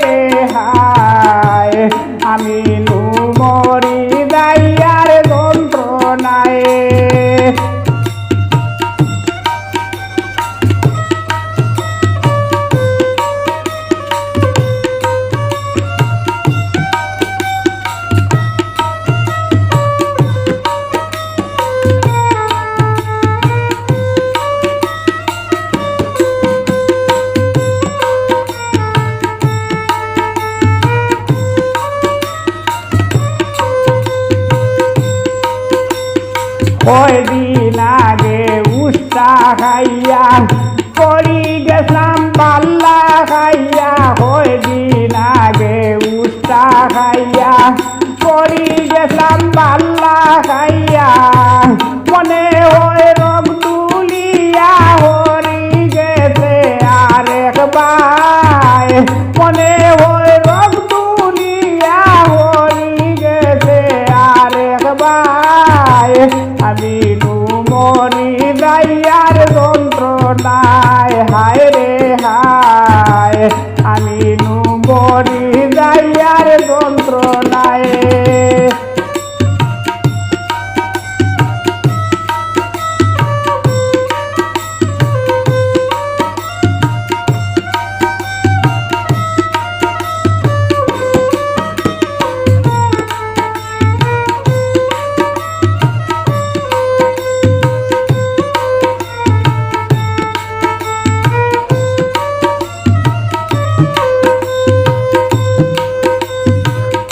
রে হায় আমি মরি যাইয়ার যন্ত্রণায় কয়দিন আগে উষ্টা খাইয়া পড়ি গেছিলাম পাল্লা খাইয়া কয়দিন আগে উষ্টা খাইয়া পড়ি গেছিলাম পাল্লা খাইয়া মনে হয় রোগ তুলিয়া হরি গেছে আরেকবার মনে হয় রোগ তুলিয়া হরি গেছে আরেকবার আমি মরি যাইয়ার যন্ত্রণায় হায় রে হায় আমি মরি যাইয়ার যন্ত্রণায়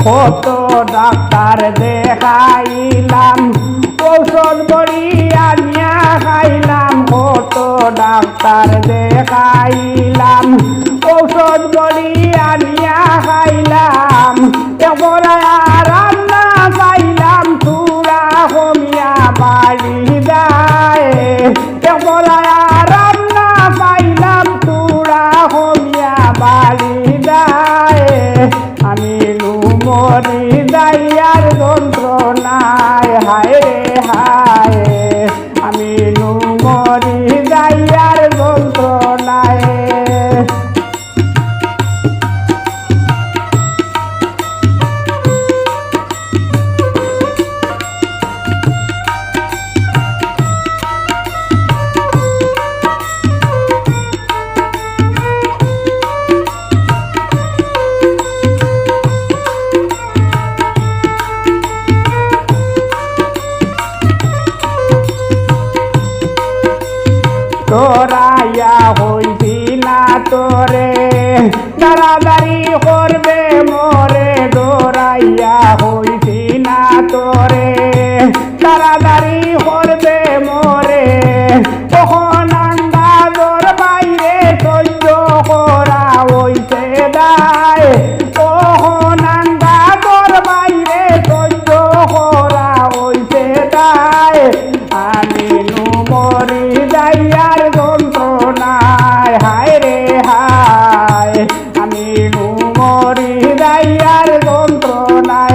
কত ডাক্তার দেখাইলাম ঔষধ বড়ি আনিয়া খাইলাম কত ডাক্তার দেখাইলাম ঔষধ বড়ি আনিয়া খাইলাম এবার আরাম না পাইলাম চূড়া কমিয়া বাড়ি যায় এবার আরাম না পাইলাম চূড়া কমিয়া বাড়ি যায় আমি মরি যাইয়ার যন্ত্রণায় হায় রে হায় আমি মরি যাইয়ার যন্ত্রণায় তোরাইয়া হইছি না তোরে দাঁড়াদারি করবে মোরে দৌড়াইয়া হইছি না তোরে দাঁড়াদারি করবে মোরে তখন আন্দাজর বাইরে সহ্য করা হইছে দায় তখন আন্দাজর বাইরে সহ্য করা হইছে দায় আমি মরি যাইয়ার যন্ত্রণায় হায় রে হায় আমি মরি যাইয়ার যন্ত্রণায়